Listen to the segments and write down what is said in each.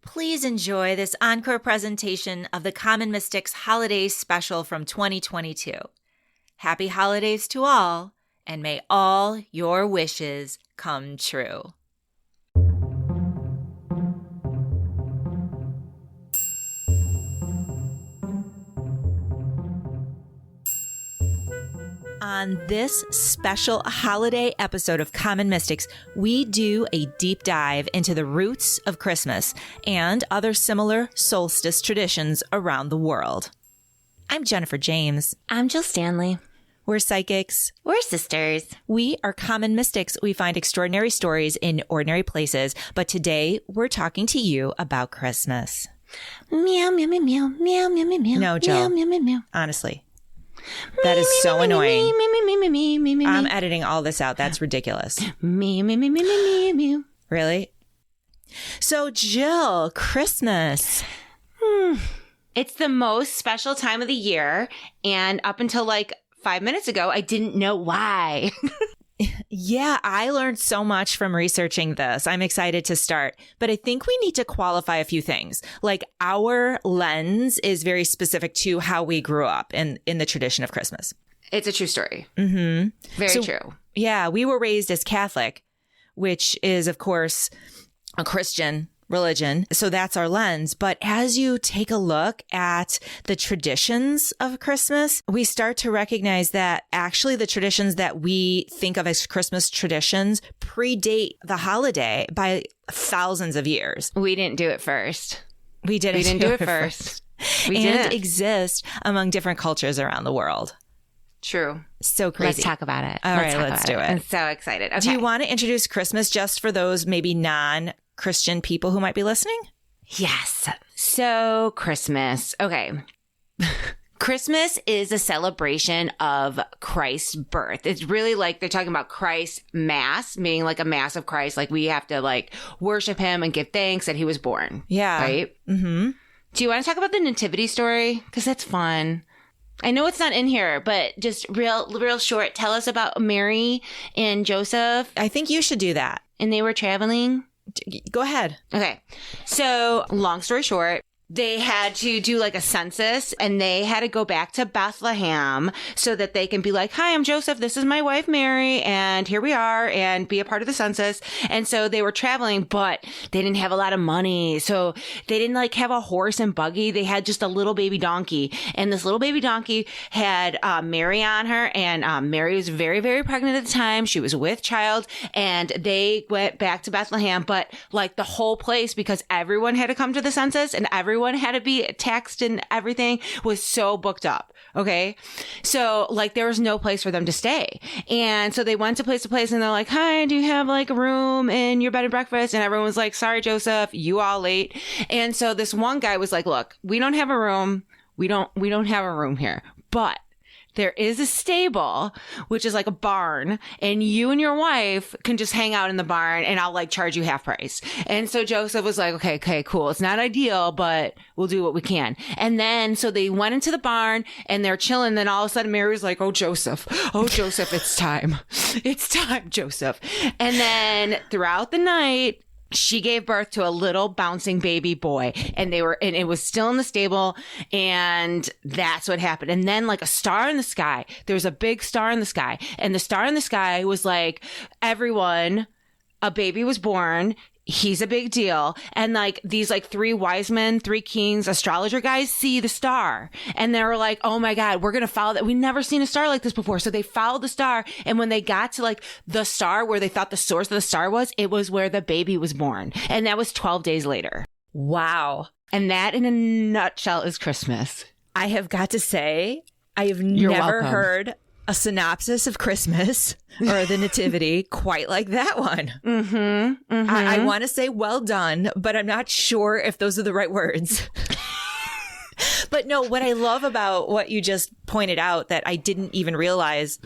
Please enjoy this encore presentation of the Common Mystics Holiday Special from 2022. Happy holidays to all, and may all your wishes come true. On this special holiday episode of Common Mystics, we do a deep dive into the roots of Christmas and other similar solstice traditions around the world. I'm Jennifer James. I'm Jill Stanley. We're psychics. We're sisters. We are Common Mystics. We find extraordinary stories in ordinary places, but today we're talking to you about Christmas. Meow, meow, meow, meow, meow, meow, meow, meow. No, Jill. Meow, meow, meow, meow. Honestly. That is so annoying. I'm editing all this out. That's ridiculous. Really? So, Jill, Christmas. It's the most special time of the year. And up until like 5 minutes ago, I didn't know why. Yeah, I learned so much from researching this. I'm excited to start. But I think we need to qualify a few things. Like our lens is very specific to how we grew up in the tradition of Christmas. It's a true story. Mm-hmm. Very true. Yeah, we were raised as Catholic, which is, of course, a Christian religion. So that's our lens. But as you take a look at the traditions of Christmas, we start to recognize that actually the traditions that we think of as Christmas traditions predate the holiday by thousands of years. We didn't do it first. We didn't do it first. We and didn't exist among different cultures around the world. True. So crazy. Let's talk about it. All right, let's do it. I'm so excited. Okay. Do you want to introduce Christmas just for those maybe non-Christian people who might be listening? Yes. So Christmas. Okay. Christmas is a celebration of Christ's birth. It's really like they're talking about Christ's mass, meaning like a mass of Christ. Like we have to like worship him and give thanks that he was born. Yeah. Right? Mm-hmm. Do you want to talk about the nativity story? Because that's fun. I know it's not in here, but just real short. Tell us about Mary and Joseph. I think you should do that. And they were traveling. Go ahead. Okay. So long story short, they had to do like a census and they had to go back to Bethlehem so that they can be like, hi, I'm Joseph. This is my wife, Mary. And here we are and be a part of the census. And so they were traveling, but they didn't have a lot of money. So they didn't like have a horse and buggy. They had just a little baby donkey. And this little baby donkey had Mary on her. And Mary was very, very pregnant at the time. She was with child and they went back to Bethlehem. But like the whole place, because everyone had to come to the census and everyone had to be taxed and everything was so booked up. Okay. So like there was no place for them to stay. And so they went to place and they're like, hi, do you have like a room in your bed and breakfast? And everyone was like, sorry, Joseph, you all late. And so this one guy was like, look, we don't have a room. We don't have a room here, but there is a stable, which is like a barn, and you and your wife can just hang out in the barn and I'll like charge you half price. And so Joseph was like, okay, cool. It's not ideal, but we'll do what we can. And then, so they went into the barn and they're chilling. Then all of a sudden Mary was like, oh, Joseph, it's time. It's time, Joseph. And then throughout the night, she gave birth to a little bouncing baby boy and it was still in the stable and that's what happened. And then like a star in the sky, there was a big star in the sky and the star in the sky was like, everyone, a baby was born. He's a big deal. And like these like three wise men, three kings, astrologer guys see the star and they were like, oh my God, we're going to follow that. We've never seen a star like this before. So they followed the star. And when they got to like the star where they thought the source of the star was, it was where the baby was born. And that was 12 days later. Wow. And that in a nutshell is Christmas. I have got to say, I have never heard a synopsis of Christmas or the nativity quite like that one. Mm-hmm, mm-hmm. I want to say well done, but I'm not sure if those are the right words. But no, what I love about what you just pointed out that I didn't even realize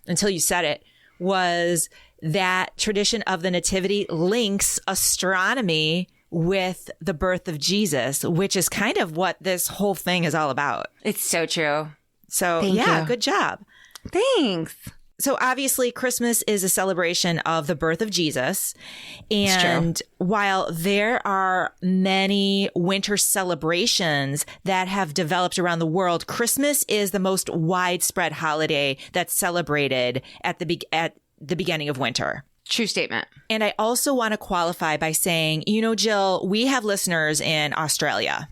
until you said it was that tradition of the nativity links astronomy with the birth of Jesus, which is kind of what this whole thing is all about. It's so true. So Thank you. Good job. Thanks. So obviously Christmas is a celebration of the birth of Jesus. And while there are many winter celebrations that have developed around the world, Christmas is the most widespread holiday that's celebrated at the beginning of winter. True statement. And I also want to qualify by saying, Jill, we have listeners in Australia.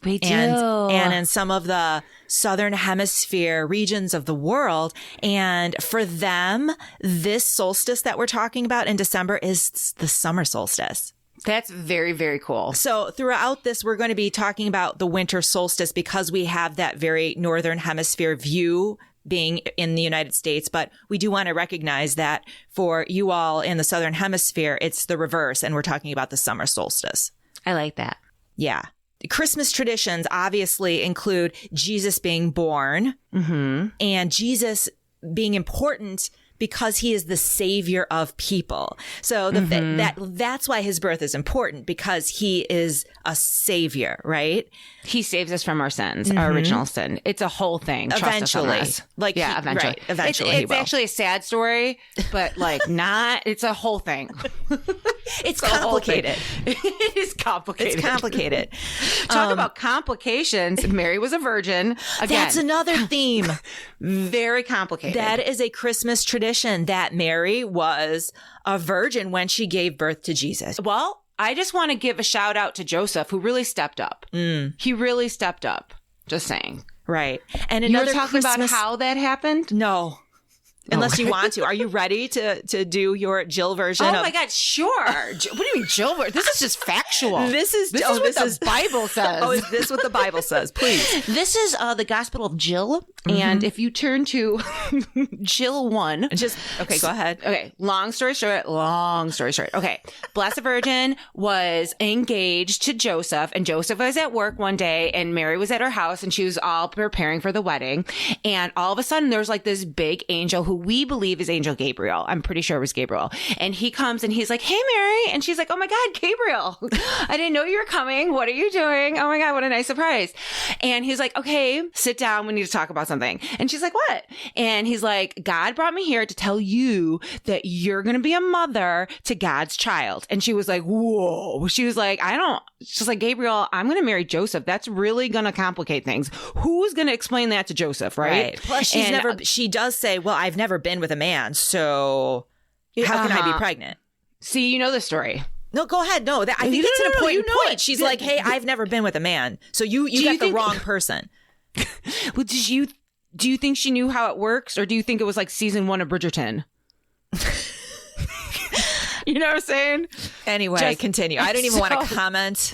We do. And in some of the southern hemisphere regions of the world. And for them, this solstice that we're talking about in December is the summer solstice. That's very, very cool. So throughout this, we're going to be talking about the winter solstice because we have that very northern hemisphere view being in the United States. But we do want to recognize that for you all in the southern hemisphere, it's the reverse. And we're talking about the summer solstice. I like that. Yeah. Christmas traditions obviously include Jesus being born and Jesus being important because he is the savior of people. So that's why his birth is important, because he is a savior, right? He saves us from our sins, our original sin. It's a whole thing. Eventually. Eventually. Right, eventually. It's actually a sad story, but it's a whole thing. It's complicated. It is complicated. It's complicated. Talk about complications. Mary was a virgin. Again, that's another theme. Very complicated. That is a Christmas tradition, that Mary was a virgin when she gave birth to Jesus. Well, I just want to give a shout out to Joseph, who really stepped up. He really stepped up. Just saying. Right. And you're talking about how that happened? No. Unless you want to. Are you ready to do your Jill version? Oh my God, sure. What do you mean Jill version? This is just factual. This is what the Bible says. Oh, is this what the Bible says? Please. This is the Gospel of Jill. And if you turn to Jill 1. Okay, go ahead. Okay, long story short. Okay, Blessed Virgin was engaged to Joseph, and Joseph was at work one day, and Mary was at her house, and she was all preparing for the wedding. And all of a sudden, there's like this big angel who we believe is Angel Gabriel. I'm pretty sure it was Gabriel. And he comes and he's like, "Hey, Mary." And she's like, "Oh my God, Gabriel. I didn't know you were coming. What are you doing? Oh my God, what a nice surprise." And he's like, "Okay, sit down. We need to talk about something." And she's like, "What?" And he's like, "God brought me here to tell you that you're going to be a mother to God's child." And she was like, "Whoa." She was like, she's like, "Gabriel, I'm going to marry Joseph. That's really going to complicate things. Who's going to explain that to Joseph?" Right. Plus, she does say, "Well, I've never been with a man, so how can I be pregnant?" See, you know the story. No, go ahead. No, I think it's an important point. She's like, "Hey, I've never been with a man, so you got the wrong person." Well, do you think she knew how it works, or do you think it was like season 1 of Bridgerton? You know what I'm saying? Anyway, continue. I don't even want to comment.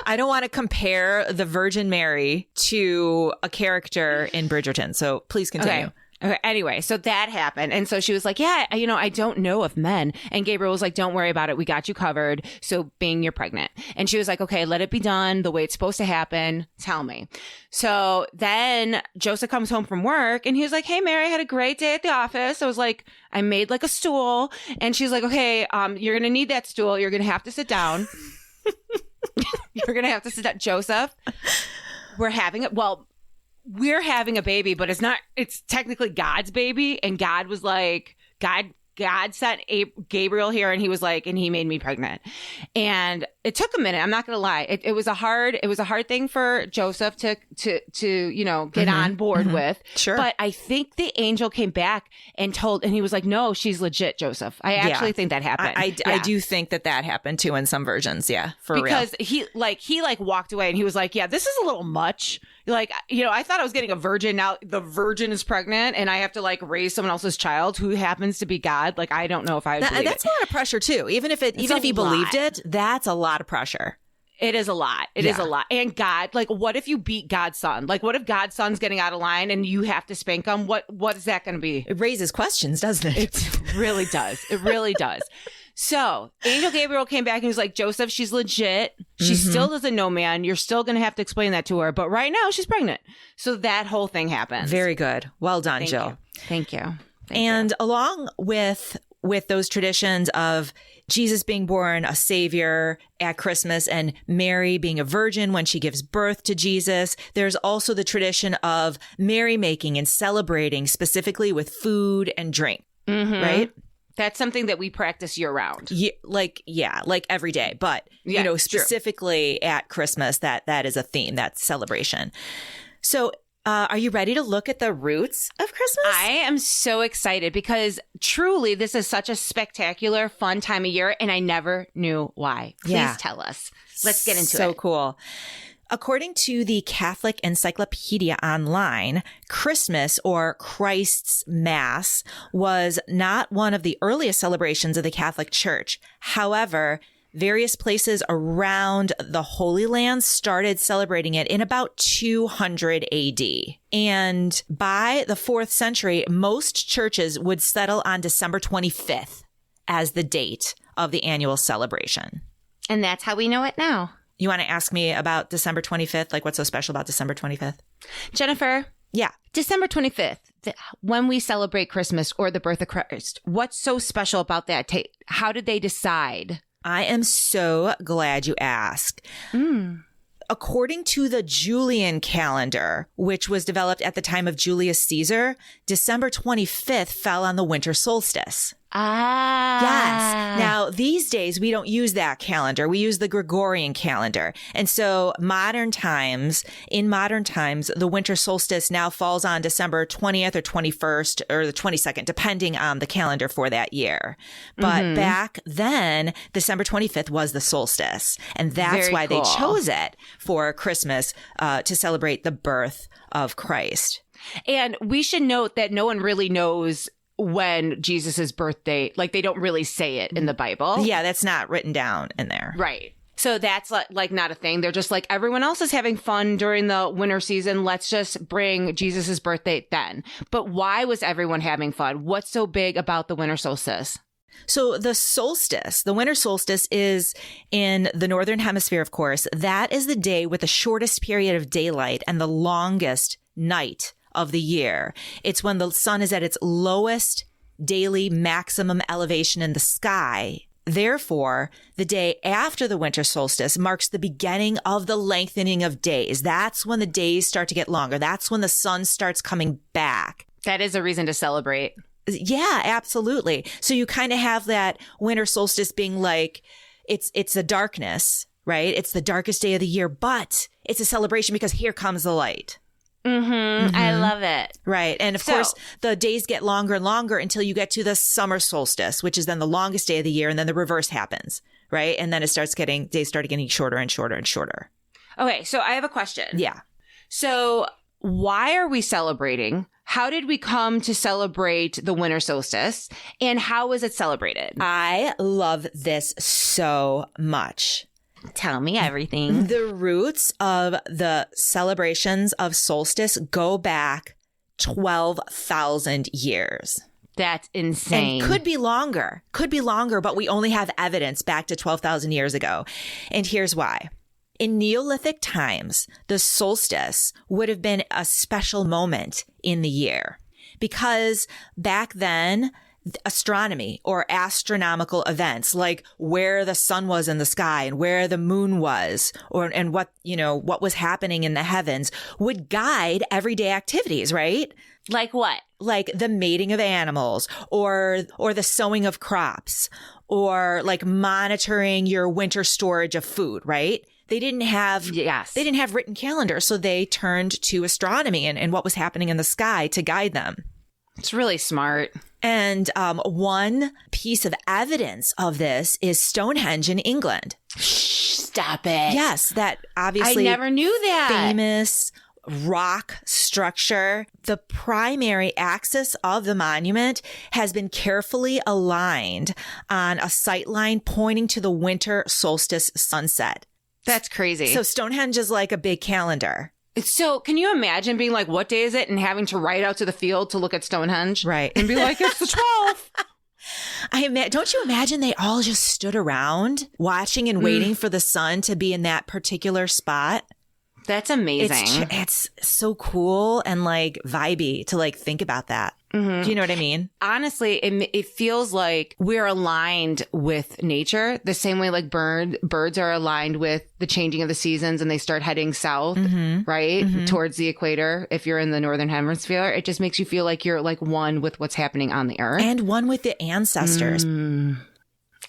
I don't want to compare the Virgin Mary to a character in Bridgerton. So please continue. Okay. Anyway, so that happened. And so she was like, "Yeah, I don't know of men." And Gabriel was like, "Don't worry about it. We got you covered. So Bing, you're pregnant." And she was like, "Okay, let it be done the way it's supposed to happen. Tell me." So then Joseph comes home from work and he was like, "Hey, Mary, I had a great day at the office." I was like, "I made like a stool." And she's like, "Okay, you're going to need that stool. You're going to have to sit down." You're going to have to sit down. "Joseph, we're having a baby, but it's technically God's baby." And God was like, God sent Gabriel here, and he was like, and he made me pregnant. And it took a minute. I'm not going to lie. It was a hard thing for Joseph to get on board with. Sure. But I think the angel came back and he was like, "No, she's legit, Joseph." I actually think that happened. I do think that happened too in some versions. Yeah, because real. he walked away and he was like, "Yeah, this is a little much. Like, I thought I was getting a virgin. Now the virgin is pregnant and I have to like raise someone else's child who happens to be God. Like, I don't know if I believe that's a lot of pressure too. Even if he believed it, that's a lot of pressure. It is a lot. It is a lot. And God, like, what if you beat God's son? Like, what if God's son's getting out of line and you have to spank him? What is that going to be? It raises questions, doesn't it? It really does. It really does. So Angel Gabriel came back and was like, "Joseph, she's legit. She still doesn't know, man. You're still going to have to explain that to her. But right now she's pregnant." So that whole thing happens. Very good. Well done, Jill. Thank you. And along with with those traditions of Jesus being born a savior at Christmas and Mary being a virgin when she gives birth to Jesus, there's also the tradition of merrymaking and celebrating specifically with food and drink, right? That's something that we practice year round. Yeah, like every day. But, specifically at Christmas, that is a theme, that celebration. So are you ready to look at the roots of Christmas? I am so excited because truly this is such a spectacular, fun time of year, and I never knew why. Please tell us. Let's get into it. So cool. According to the Catholic Encyclopedia Online, Christmas, or Christ's Mass, was not one of the earliest celebrations of the Catholic Church. However, various places around the Holy Land started celebrating it in about 200 AD. And by the 4th century, most churches would settle on December 25th as the date of the annual celebration. And that's how we know it now. You want to ask me about December 25th? Like, what's so special about December 25th? Jennifer? Yeah. December 25th, when we celebrate Christmas or the birth of Christ, what's so special about that? How did they decide? I am so glad you asked. According to the Julian calendar, which was developed at the time of Julius Caesar, December 25th fell on the winter solstice. Yes. Now, these days, we don't use that calendar. We use the Gregorian calendar. And so in modern times, the winter solstice now falls on December 20th or 21st or the 22nd, depending on the calendar for that year. But back then, December 25th was the solstice. And that's why they chose it for Christmas to celebrate the birth of Christ. And we should note that no one really knows when Jesus's birthday, like they don't really say it in the Bible. Yeah, that's not written down in there. Right. So that's like not a thing. They're just like, everyone else is having fun during the winter season. Let's just bring Jesus's birthday then. But why was everyone having fun? What's so big about the winter solstice? So the solstice, the winter solstice, is in the northern hemisphere, of course. That is the day with the shortest period of daylight and the longest night of the year. It's when the sun is at its lowest daily maximum elevation in the sky. Therefore, the day after the winter solstice marks the beginning of the lengthening of days. That's when the days start to get longer. That's when the sun starts coming back. That is a reason to celebrate. Yeah, absolutely. So you kind of have that winter solstice being like, it's a darkness, right? It's the darkest day of the year, but it's a celebration because here comes the light. I love it. Right. And of course, the days get longer and longer until you get to the summer solstice, which is then the longest day of the year. And then the reverse happens. Right. And then days start getting shorter and shorter and shorter. Okay. So I have a question. Yeah. So why are we celebrating? How did we come to celebrate the winter solstice? And how is it celebrated? I love this so much. Tell me everything. The roots of the celebrations of solstice go back 12,000 years. That's insane. And could be longer, but we only have evidence back to 12,000 years ago. And here's why. In Neolithic times, the solstice would have been a special moment in the year because back then, astronomy or astronomical events like where the sun was in the sky and where the moon was and what was happening in the heavens would guide everyday activities, right? Like what? Like the mating of animals or the sowing of crops or like monitoring your winter storage of food, right? They didn't have written calendars, so they turned to astronomy and what was happening in the sky to guide them. It's really smart. And one piece of evidence of this is Stonehenge in England. Stop it. Yes, that obviously I never knew that. Famous rock structure. The primary axis of the monument has been carefully aligned on a sight line pointing to the winter solstice sunset. That's crazy. So Stonehenge is like a big calendar. So can you imagine being like, what day is it? And having to ride out to the field to look at Stonehenge? Right. And be like, it's the 12th. Don't you imagine they all just stood around watching and waiting for the sun to be in that particular spot? That's amazing. It's so cool and like vibey to like think about that. Mm-hmm. Do you know what I mean? Honestly, it feels like we're aligned with nature the same way like birds are aligned with the changing of the seasons and they start heading south, right? Mm-hmm. Towards the equator. If you're in the northern hemisphere, it just makes you feel like you're like one with what's happening on the earth. And one with the ancestors.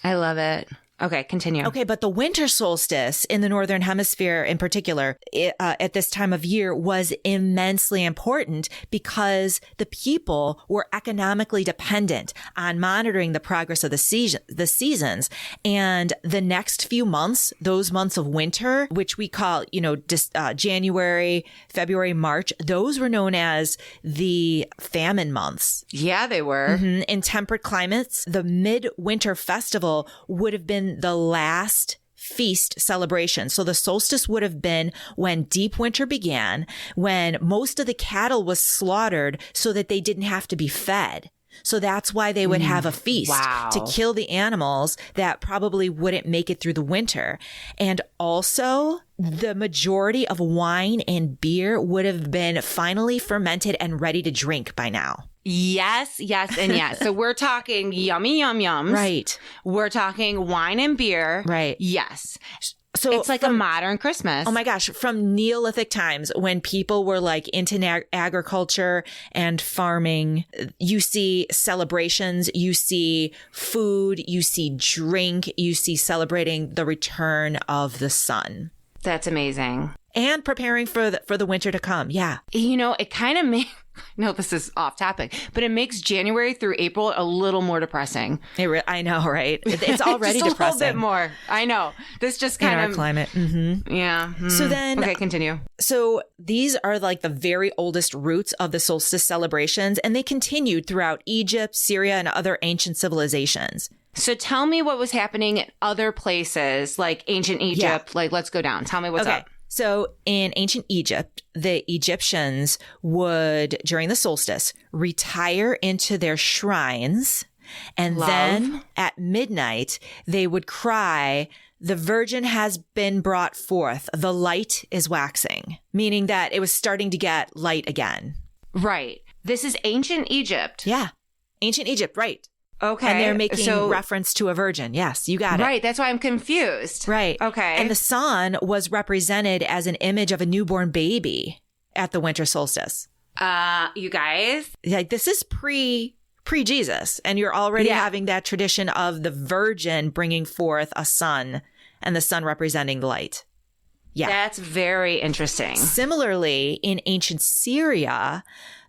I love it. Okay, continue. Okay, but the winter solstice in the Northern Hemisphere in particular, at this time of year was immensely important because the people were economically dependent on monitoring the progress of the seasons. And the next few months, those months of winter, which we call, January, February, March, those were known as the famine months. Yeah, they were. Mm-hmm. In temperate climates, the midwinter festival would have been the last feast celebration. So the solstice would have been when deep winter began, when most of the cattle was slaughtered so that they didn't have to be fed. So that's why they would have a feast to kill the animals that probably wouldn't make it through the winter. And also, the majority of wine and beer would have been finally fermented and ready to drink by now. Yes, and yes. So we're talking yummy yums. Right. We're talking wine and beer. Right. Yes. So it's like a modern Christmas. Oh my gosh. From Neolithic times when people were like into agriculture and farming, you see celebrations, you see food, you see drink, you see celebrating the return of the sun. That's amazing. And preparing for the winter to come. Yeah. It kind of makes... No, this is off topic, but it makes January through April a little more depressing. I know, right? It's already just depressing. A little bit more. I know. This just kind of... In our climate. Mm-hmm. Yeah. So then... Okay, continue. So these are like the very oldest roots of the solstice celebrations, and they continued throughout Egypt, Syria, and other ancient civilizations. So tell me what was happening in other places, like ancient Egypt. Yeah. Like, let's go down. Tell me what's up. So in ancient Egypt, the Egyptians would, during the solstice, retire into their shrines. And then at midnight, they would cry, "The Virgin has been brought forth. The light is waxing," meaning that it was starting to get light again. Right. This is ancient Egypt. Yeah. Ancient Egypt, right. Okay. And they're making reference to a virgin. Yes, you got it. Right. That's why I'm confused. Right. Okay. And the sun was represented as an image of a newborn baby at the winter solstice. You guys? Like, this is pre-Jesus. And you're already having that tradition of the virgin bringing forth a son and the sun representing the light. Yeah. That's very interesting. Similarly, in ancient Syria,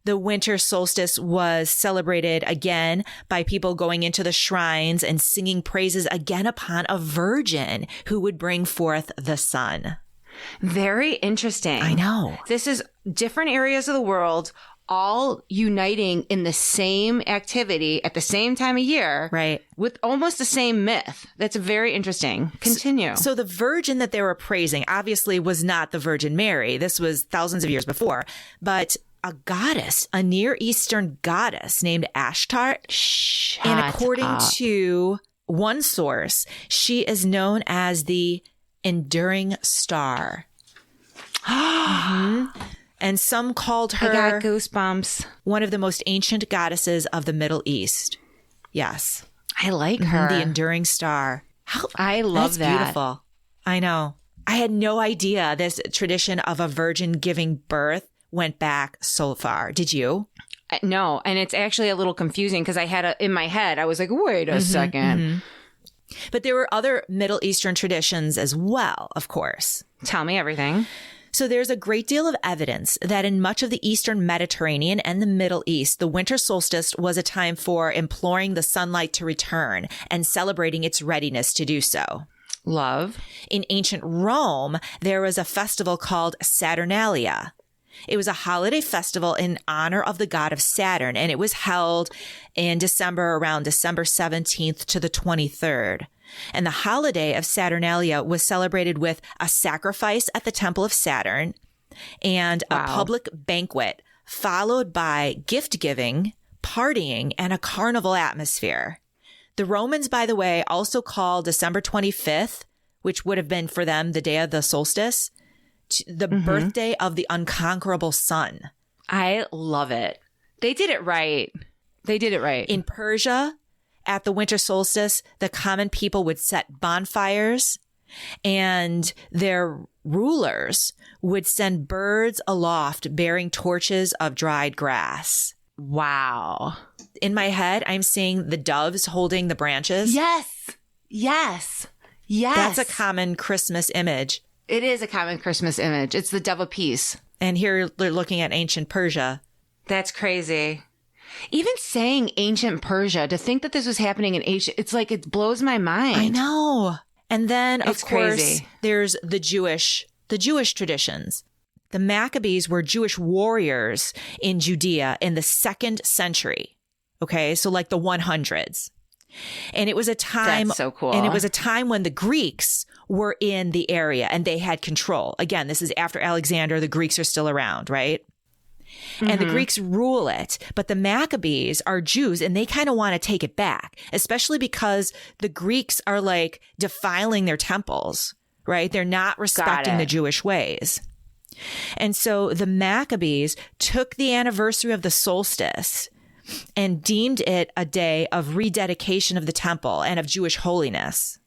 the winter solstice was celebrated again by people going into the shrines and singing praises again upon a virgin who would bring forth the sun. Very interesting. I know. This is different areas of the world all uniting in the same activity at the same time of year. Right. With almost the same myth. That's very interesting. Continue. So the virgin that they were praising obviously was not the Virgin Mary. This was thousands of years before. But a goddess, a Near Eastern goddess named Ashtar. And according to one source, she is known as the enduring star. And some called her... I got goosebumps. One of the most ancient goddesses of the Middle East. Yes. I like her. The enduring star. I love that. That's beautiful. I know. I had no idea this tradition of a virgin giving birth went back so far. Did you? No. And it's actually a little confusing because I had in my head, I was like, wait a second. But there were other Middle Eastern traditions as well, of course. Tell me everything. So there's a great deal of evidence that in much of the Eastern Mediterranean and the Middle East, the winter solstice was a time for imploring the sunlight to return and celebrating its readiness to do so. Love. In ancient Rome, there was a festival called Saturnalia. It was a holiday festival in honor of the god of Saturn, and it was held in December, around December 17th to the 23rd. And the holiday of Saturnalia was celebrated with a sacrifice at the temple of Saturn and a public banquet, followed by gift giving, partying, and a carnival atmosphere. The Romans, by the way, also called December 25th, which would have been for them the day of the solstice, the birthday of the unconquerable sun. I love it. They did it right. They did it right. In Persia, at the winter solstice, the common people would set bonfires, and their rulers would send birds aloft bearing torches of dried grass. Wow. In my head, I'm seeing the doves holding the branches. Yes. Yes. Yes. That's a common Christmas image. It is a common Christmas image. It's the dove of peace. And here they're looking at ancient Persia. That's crazy. Even saying ancient Persia, to think that this was happening in ancient, it's like it blows my mind. I know. And then, of course, crazy. There's the Jewish traditions. The Maccabees were Jewish warriors in Judea in the 2nd century. Okay, so like the 100s. And it was a time. That's so cool. And it was a time when the Greeks were in the area and they had control. Again, this is after Alexander. The Greeks are still around, right? And the Greeks rule it. But the Maccabees are Jews and they kind of want to take it back, especially because the Greeks are like defiling their temples, right? They're not respecting the Jewish ways. And so the Maccabees took the anniversary of the solstice and deemed it a day of rededication of the temple and of Jewish holiness.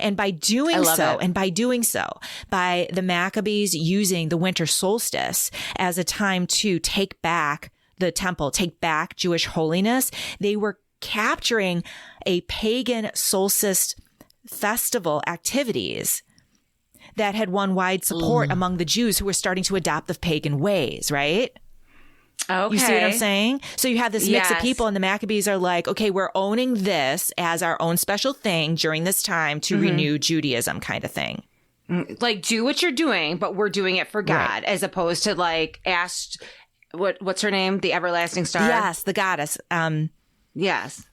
And by doing so, by the Maccabees using the winter solstice as a time to take back the temple, take back Jewish holiness, they were capturing a pagan solstice festival activities that had won wide support among the Jews who were starting to adopt the pagan ways, right? Okay. You see what I'm saying? So you have this mix of people and the Maccabees are like, okay, we're owning this as our own special thing during this time to renew Judaism kind of thing. Like, do what you're doing, but we're doing it for God, as opposed to like what's her name? The everlasting star? Yes, the goddess. Yes.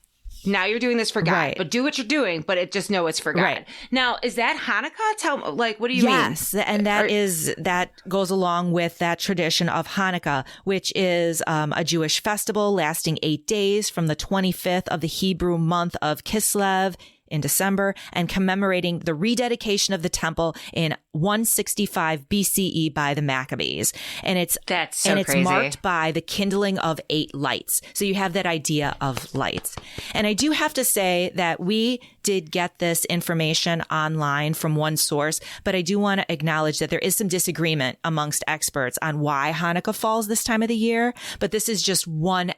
Now you're doing this for God, but do what you're doing, but just know it's for God. Right. Now, is that Hanukkah? What do you mean? Yes, and that goes along with that tradition of Hanukkah, which is a Jewish festival lasting 8 days from the 25th of the Hebrew month of Kislev in December and commemorating the rededication of the temple in 165 BCE by the Maccabees. And it's crazy. Marked by the kindling of 8 lights. So you have that idea of lights. And I do have to say that we did get this information online from one source, but I do want to acknowledge that there is some disagreement amongst experts on why Hanukkah falls this time of the year. But this is just one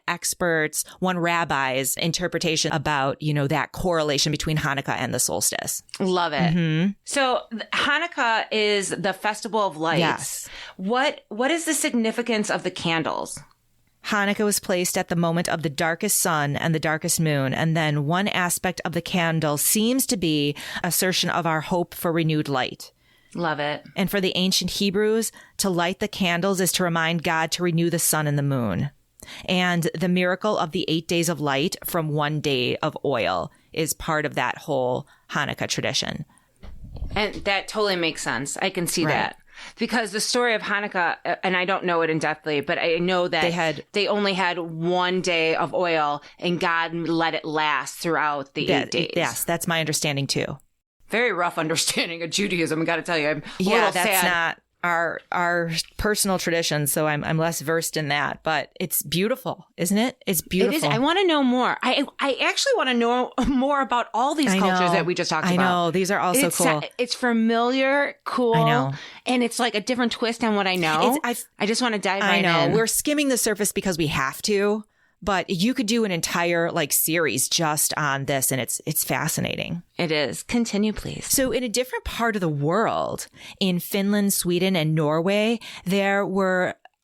rabbi's interpretation about, that correlation between Hanukkah and the solstice. Love it. So Hanukkah is the festival of lights. Yes. What is the significance of the candles? Hanukkah was placed at the moment of the darkest sun and the darkest moon. And then one aspect of the candle seems to be assertion of our hope for renewed light. Love it. And for the ancient Hebrews, to light the candles is to remind God to renew the sun and the moon. And the miracle of the 8 days of light from 1 day of oil is part of that whole Hanukkah tradition. And that totally makes sense. I can see that. Because the story of Hanukkah, and I don't know it in depthly, but I know that they only had 1 day of oil and God let it last throughout the 8 days. Yes, that's my understanding too. Very rough understanding of Judaism, I got to tell you. I'm a little sad. That's not our personal tradition, so I'm less versed in that, but it's beautiful, isn't it? It's beautiful. It is. I want to know more. I actually want to know more about all these cultures that we just talked about. I know. These are also cool. It's familiar, cool. I know. And it's like a different twist on what I know. I just want to dive right in. I know. We're skimming the surface because we have to, but you could do an entire series just on this, and it's fascinating. It is. Continue, please. So in a different part of the world, in Finland, Sweden, and Norway, there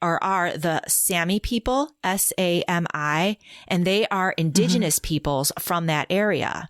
are the Sami people, Sami, and they are indigenous peoples from that area.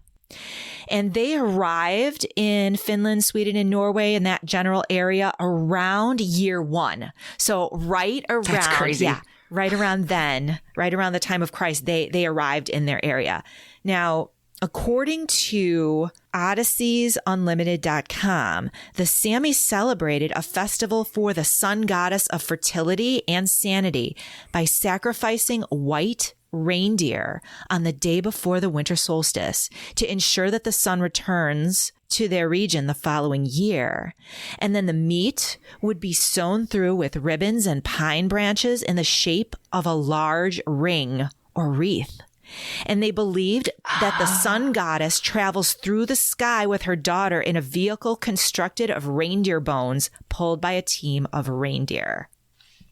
And they arrived in Finland, Sweden, and Norway in that general area around year 1. So right around, that's crazy. Yeah, right around then, right around the time of Christ, they arrived in their area. Now, according to Odysseysunlimited.com, the Sami celebrated a festival for the sun goddess of fertility and sanity by sacrificing white reindeer on the day before the winter solstice to ensure that the sun returns to their region the following year. And then the meat would be sewn through with ribbons and pine branches in the shape of a large ring or wreath. And they believed that the sun goddess travels through the sky with her daughter in a vehicle constructed of reindeer bones pulled by a team of reindeer.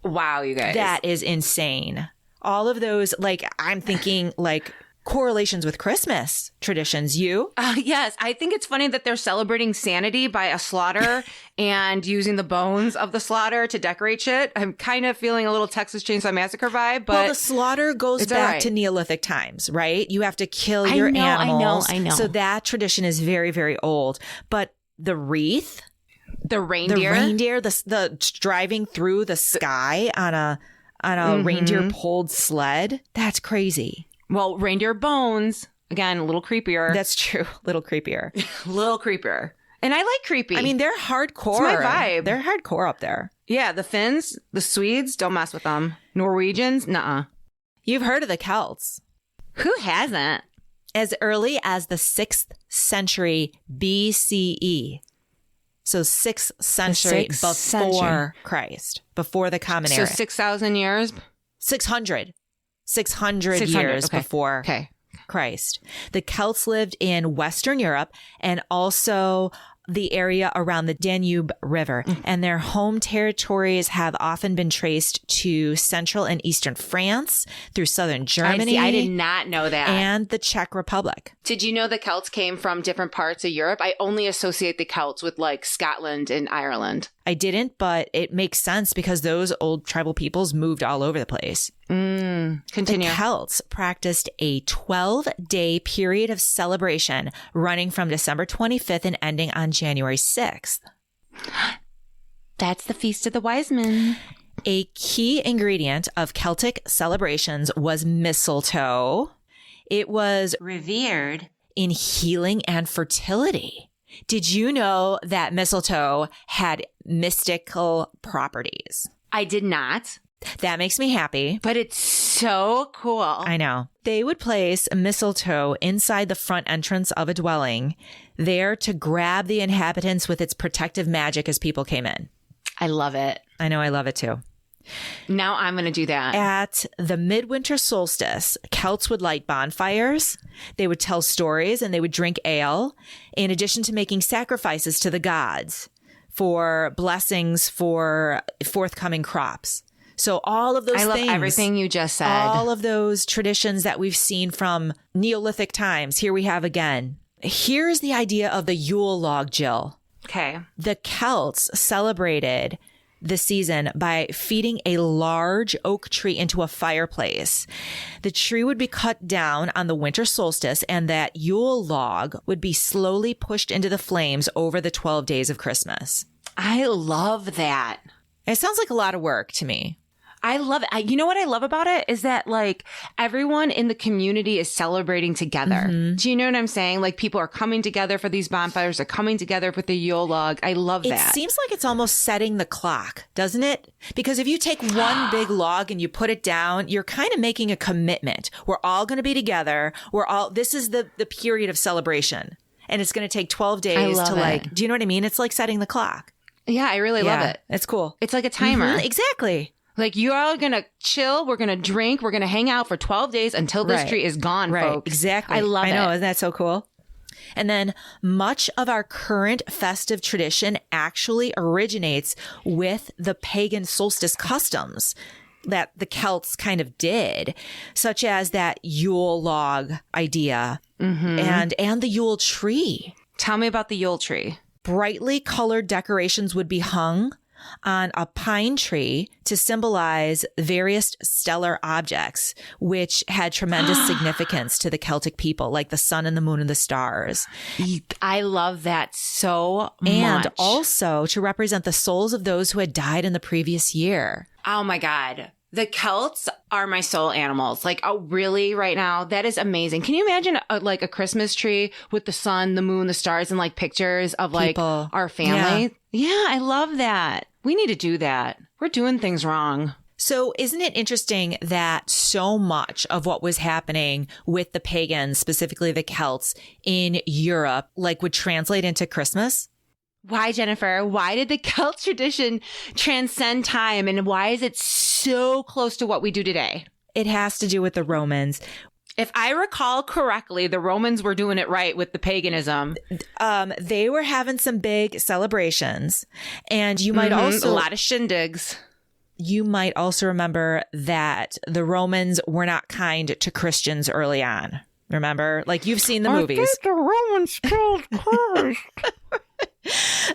Wow, you guys. That is insane. All of those, like, I'm thinking like correlations with Christmas traditions. You? Yes. I think it's funny that they're celebrating sanity by a slaughter and using the bones of the slaughter to decorate shit. I'm kind of feeling a little Texas Chainsaw Massacre vibe, but well, the slaughter goes back to Neolithic times, right? You have to kill your animals. I know. So that tradition is very, very old. But the wreath, the reindeer, the driving through the sky on a reindeer pulled sled. That's crazy. Well, reindeer bones, again, a little creepier. That's true. A little creepier. Little creepier. And I like creepy. I mean, they're hardcore. It's my vibe. They're hardcore up there. Yeah, the Finns, the Swedes, don't mess with them. Norwegians, nuh-uh. You've heard of the Celts. Who hasn't? As early as the 6th century BCE. So 6th century before Christ, before the Common Era. So 6,000 years? 600 years before Christ. The Celts lived in Western Europe and also the area around the Danube River, and their home territories have often been traced to central and eastern France through southern Germany. I did not know that. And the Czech Republic. Did you know the Celts came from different parts of Europe? I only associate the Celts with like Scotland and Ireland. I didn't, but it makes sense because those old tribal peoples moved all over the place. Continue. The Celts practiced a 12-day period of celebration running from December 25th and ending on January 6th. That's the Feast of the Wise Men. A key ingredient of Celtic celebrations was mistletoe. It was revered in healing and fertility. Did you know that mistletoe had mystical properties? I did not. That makes me happy. But it's so cool. I know. They would place mistletoe inside the front entrance of a dwelling, there to grab the inhabitants with its protective magic as people came in. I love it. I know. I love it too. Now I'm going to do that. At the midwinter solstice, Celts would light bonfires, they would tell stories, and they would drink ale, in addition to making sacrifices to the gods for blessings for forthcoming crops. So all of those things. I love everything you just said. All of those traditions that we've seen from Neolithic times, here we have again. Here's the idea of the Yule log, Jill. Okay. The Celts celebrated the season by feeding a large oak tree into a fireplace. The tree would be cut down on the winter solstice, and that Yule log would be slowly pushed into the flames over the 12 days of Christmas. I love that. It sounds like a lot of work to me. I love it. You know what I love about it is that like everyone in the community is celebrating together. Do you know what I'm saying? Like people are coming together for these bonfires. They're coming together with the Yule log. I love that. It seems like it's almost setting the clock, doesn't it? Because if you take one big log and you put it down, you're kind of making a commitment. We're all going to be together. This is the period of celebration. And it's going to take 12 days to like, do you know what I mean? It's like setting the clock. Yeah, I really love it. It's cool. It's like a timer. Exactly. Like, you are going to chill. We're going to drink. We're going to hang out for 12 days until this tree is gone, folks. Exactly. I love it. I know. Isn't that so cool? And then much of our current festive tradition actually originates with the pagan solstice customs that the Celts kind of did, such as that Yule log idea and the Yule tree. Tell me about the Yule tree. Brightly colored decorations would be hung on a pine tree to symbolize various stellar objects, which had tremendous significance to the Celtic people, like the sun and the moon and the stars. I love that so much. And also to represent the souls of those who had died in the previous year. Oh my God. The Celts are my soul animals. Like, oh, really? Right now? That is amazing. Can you imagine a Christmas tree with the sun, the moon, the stars, and like pictures of like our family? Yeah, I love that. We need to do that. We're doing things wrong. So isn't it interesting that so much of what was happening with the pagans, specifically the Celts in Europe, like would translate into Christmas? Why, Jennifer? Why did the Celt tradition transcend time, and why is it so close to what we do today? It has to do with the Romans. If I recall correctly, the Romans were doing it right with the paganism. They were having some big celebrations, and you might also a lot of shindigs. You might also remember that the Romans were not kind to Christians early on. Remember? Like you've seen the movies. I think the Romans killed Christ.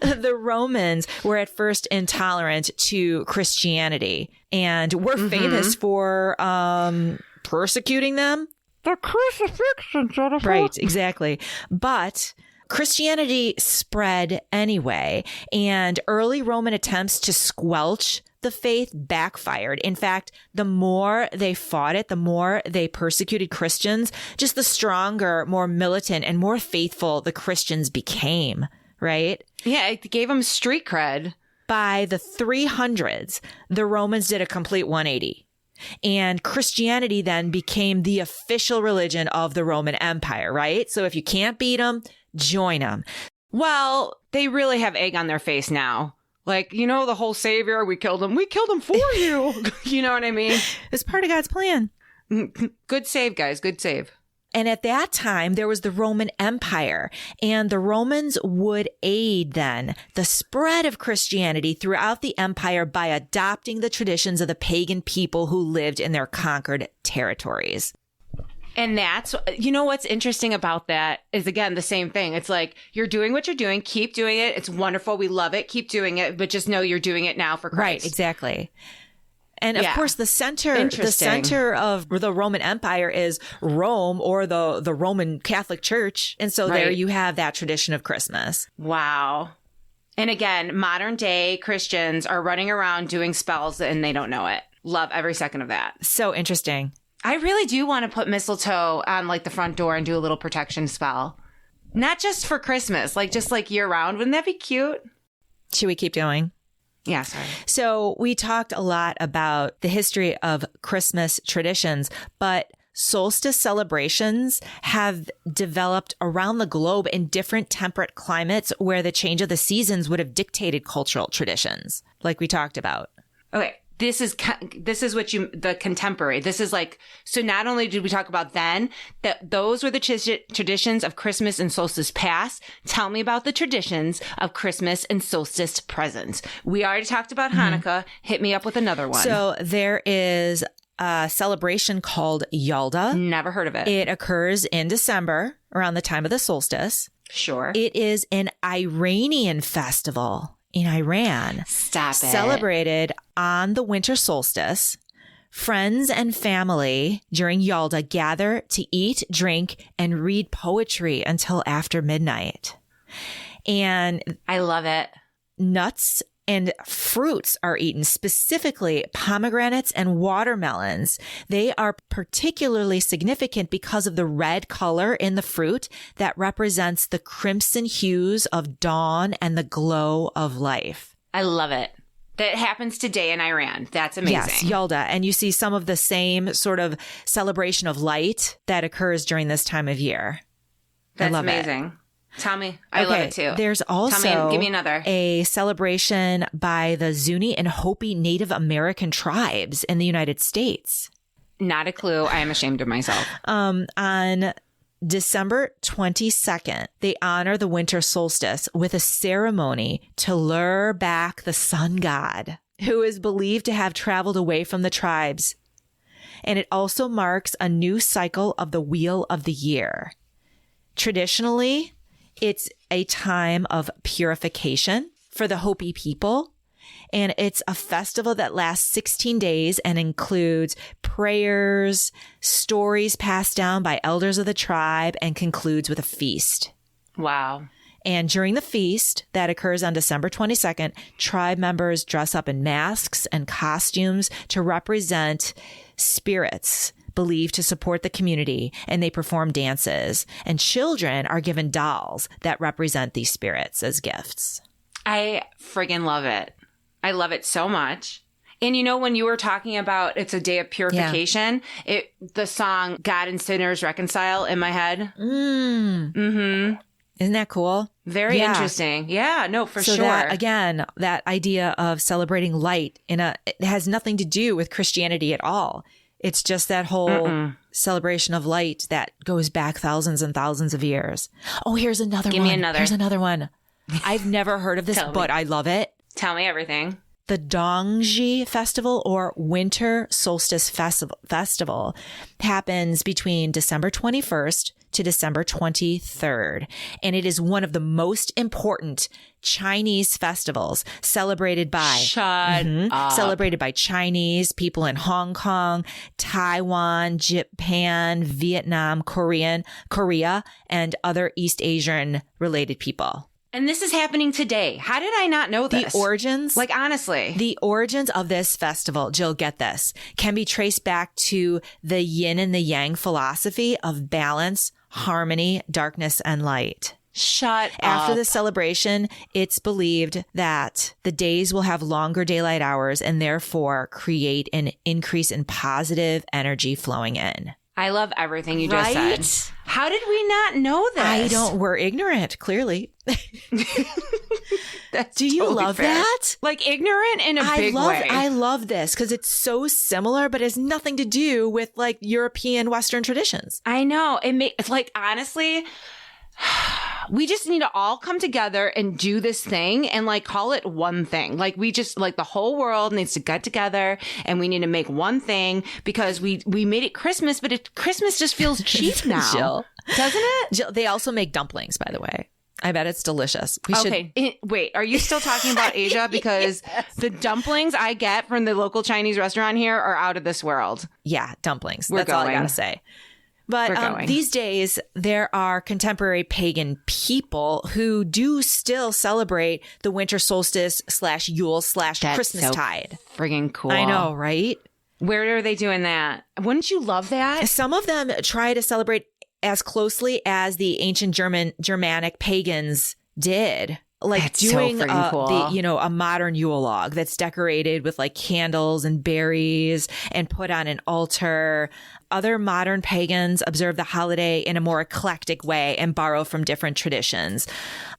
The Romans were at first intolerant to Christianity and were famous for persecuting them. The crucifixion, Jennifer. Right, exactly. But Christianity spread anyway, and early Roman attempts to squelch the faith backfired. In fact, the more they fought it, the more they persecuted Christians, just the stronger, more militant, and more faithful the Christians became, right? Yeah, it gave them street cred. By the 300s, the Romans did a complete 180. And Christianity then became the official religion of the Roman Empire, right? So if you can't beat them, join them. Well, they really have egg on their face now. Like, you know, the whole savior, we killed him for you. You know what I mean? It's part of God's plan. Good save, guys. Good save. And at that time, there was the Roman Empire, and the Romans would aid then the spread of Christianity throughout the empire by adopting the traditions of the pagan people who lived in their conquered territories. And that's, you know, what's interesting about that is, again, the same thing. It's like, you're doing what you're doing. Keep doing it. It's wonderful. We love it. Keep doing it. But just know you're doing it now for Christ. Right. Exactly. And of course, the center of the Roman Empire is Rome, or the Roman Catholic Church. And so there you have that tradition of Christmas. Wow. And again, modern day Christians are running around doing spells and they don't know it. Love every second of that. So interesting. I really do want to put mistletoe on like the front door and do a little protection spell. Not just for Christmas, like just like year round. Wouldn't that be cute? Should we keep going? Yeah, sorry. So we talked a lot about the history of Christmas traditions, but solstice celebrations have developed around the globe in different temperate climates where the change of the seasons would have dictated cultural traditions, like we talked about. Okay. This is what the contemporary. This is like, so not only did we talk about then, that those were the traditions of Christmas and solstice past. Tell me about the traditions of Christmas and solstice present. We already talked about Hanukkah. Hit me up with another one. So there is a celebration called Yalda. Never heard of it. It occurs in December around the time of the solstice. Sure. It is an Iranian festival in Iran. Stop it. Celebrated on the winter solstice. Friends and family during Yalda gather to eat, drink, and read poetry until after midnight. And I love it. Nuts and fruits are eaten, specifically pomegranates and watermelons. They are particularly significant because of the red color in the fruit that represents the crimson hues of dawn and the glow of life. I love it. That happens today in Iran. That's amazing. Yes, Yalda. And you see some of the same sort of celebration of light that occurs during this time of year. That's I love amazing. It. Tell me. I love it too. There's also give me another. A celebration by the Zuni and Hopi Native American tribes in the United States. Not a clue. I am ashamed of myself. On December 22nd, they honor the winter solstice with a ceremony to lure back the sun god, who is believed to have traveled away from the tribes. And it also marks a new cycle of the wheel of the year. Traditionally, it's a time of purification for the Hopi people, and it's a festival that lasts 16 days and includes prayers, stories passed down by elders of the tribe, and concludes with a feast. Wow. And during the feast that occurs on December 22nd, tribe members dress up in masks and costumes to represent spirits believed to support the community, and they perform dances. And children are given dolls that represent these spirits as gifts. I friggin' love it. I love it so much. And you know, when you were talking about it's a day of purification, the song God and Sinners Reconcile in my head. Isn't that cool? Very interesting. Yeah, no, for sure. That, again, that idea of celebrating light it has nothing to do with Christianity at all. It's just that whole celebration of light that goes back thousands and thousands of years. Oh, here's another one. Give me another. Here's another one. I've never heard of this, but I love it. Tell me everything. The Dongji Festival, or Winter Solstice Festival, happens between December 21st to December 23rd. And it is one of the most important Chinese festivals celebrated by celebrated by Chinese people in Hong Kong, Taiwan, Japan, Vietnam, Korea, and other East Asian related people. And this is happening today. How did I not know this? The origins? Like, honestly. The origins of this festival, Jill, get this, can be traced back to the yin and the yang philosophy of balance, harmony, darkness, and light. Shut up. After the celebration, it's believed that the days will have longer daylight hours and therefore create an increase in positive energy flowing in. I love everything you just said. How did we not know this? We're ignorant, clearly. Do you totally love fair. that? Like, ignorant in a big way. I love this because it's so similar, but it has nothing to do with like European Western traditions. I know. It's like, honestly, we just need to all come together and do this thing and like call it one thing. Like, we just, like, the whole world needs to get together and we need to make one thing because we made it Christmas, but Christmas just feels cheap now. Jill. Doesn't it? Jill, they also make dumplings, by the way. I bet it's delicious. Wait, are you still talking about Asia? Because the dumplings I get from the local Chinese restaurant here are out of this world. Yeah, dumplings. That's all I gotta say. But these days, there are contemporary pagan people who do still celebrate the winter solstice / Yule / Christmas tide. Friggin' cool. I know, right? Where are they doing that? Wouldn't you love that? Some of them try to celebrate as closely as the ancient Germanic pagans did. Like that's doing so cool. a modern Yule log that's decorated with like candles and berries and put on an altar. Other modern pagans observe the holiday in a more eclectic way and borrow from different traditions.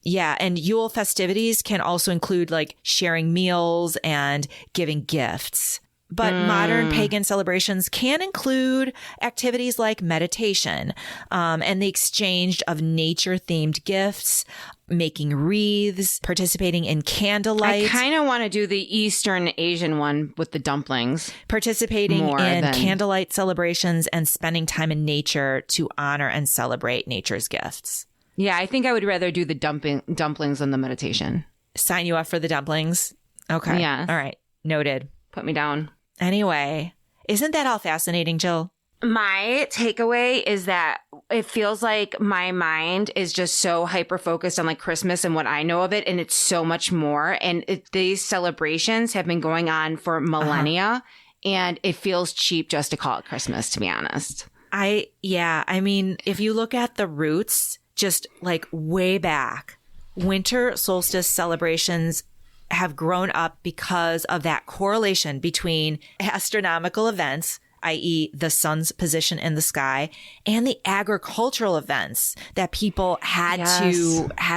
Yeah. And Yule festivities can also include like sharing meals and giving gifts. But modern pagan celebrations can include activities like meditation and the exchange of nature-themed gifts, making wreaths, participating in candlelight. I kind of want to do the Eastern Asian one with the dumplings. Participating in candlelight celebrations and spending time in nature to honor and celebrate nature's gifts. Yeah, I think I would rather do the dumplings than the meditation. Sign you up for the dumplings? Okay. Yeah. All right. Noted. Put me down. Anyway, isn't that all fascinating, Jill? My takeaway is that it feels like my mind is just so hyper focused on like Christmas and what I know of it. And it's so much more. And these celebrations have been going on for millennia. And it feels cheap just to call it Christmas, to be honest. I mean, if you look at the roots, just like way back, winter solstice celebrations have grown up because of that correlation between astronomical events, i.e. the sun's position in the sky, and the agricultural events that people had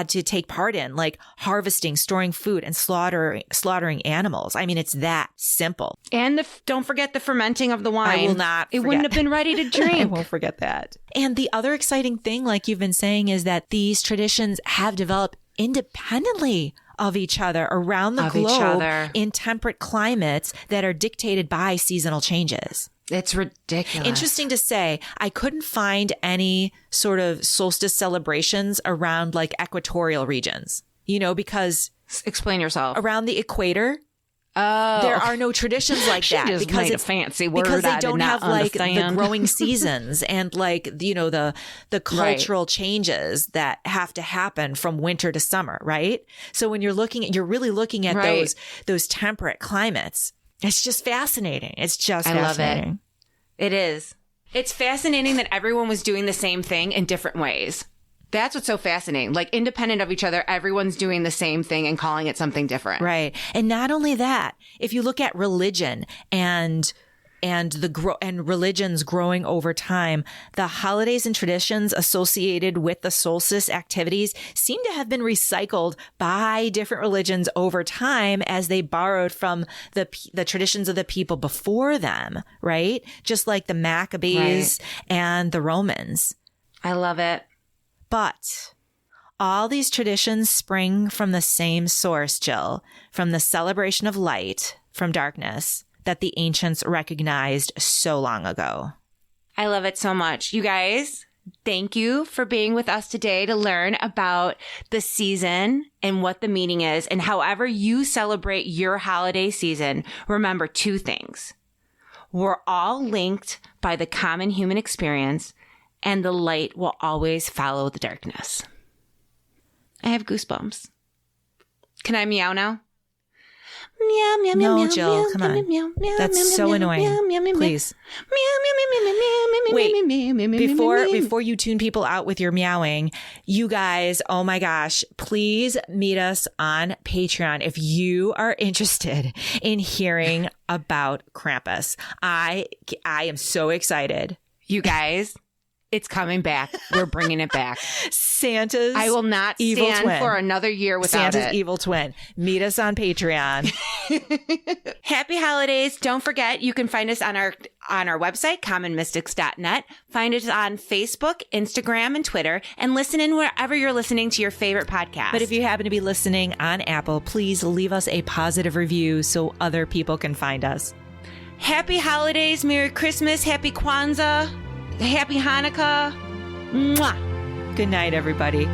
to take part in, like harvesting, storing food, and slaughtering animals. I mean, it's that simple. And don't forget the fermenting of the wine. I will not forget. It wouldn't have been ready to drink. I won't forget that. And the other exciting thing, like you've been saying, is that these traditions have developed independently of each other around the globe in temperate climates that are dictated by seasonal changes. It's ridiculous. Interesting to say, I couldn't find any sort of solstice celebrations around like equatorial regions, because explain yourself. Around the equator, there are no traditions like that just because made it's a fancy word. Because they don't have like understand. the growing seasons and like the cultural changes that have to happen from winter to summer, right? So when you're really looking at those temperate climates, it's just fascinating. It's just fascinating. Love it. It is. It's fascinating that everyone was doing the same thing in different ways. That's what's so fascinating. Like, independent of each other, everyone's doing the same thing and calling it something different. Right. And not only that, if you look at religion and religions growing over time, the holidays and traditions associated with the solstice activities seem to have been recycled by different religions over time as they borrowed from the traditions of the people before them, right? Just like the Maccabees and the Romans. I love it. But all these traditions spring from the same source, Jill, from the celebration of light from darkness that the ancients recognized so long ago. I love it so much. You guys, thank you for being with us today to learn about the season and what the meaning is. And however you celebrate your holiday season, remember two things. We're all linked by the common human experience, and the light will always follow the darkness. I have goosebumps. Can I meow now? Meow, meow, meow, No, meow, Jill, meow, come meow, on. meow, meow, That's meow, so meow, annoying. meow, meow, meow, Please. Wait, Before you tune people out with your meowing, you guys, oh my gosh, please meet us on Patreon if you are interested in hearing about Krampus. I am so excited. you guys, it's coming back. We're bringing it back. Santa's I will not evil stand twin. for another year without Santa's it. evil twin. Meet us on Patreon. Happy holidays. Don't forget, you can find us on our website, commonmystics.net. Find us on Facebook, Instagram, and Twitter, and listen in wherever you're listening to your favorite podcast. But if you happen to be listening on Apple, please leave us a positive review so other people can find us. Happy holidays, Merry Christmas, Happy Kwanzaa, Happy Hanukkah. Mwah. Good night, everybody.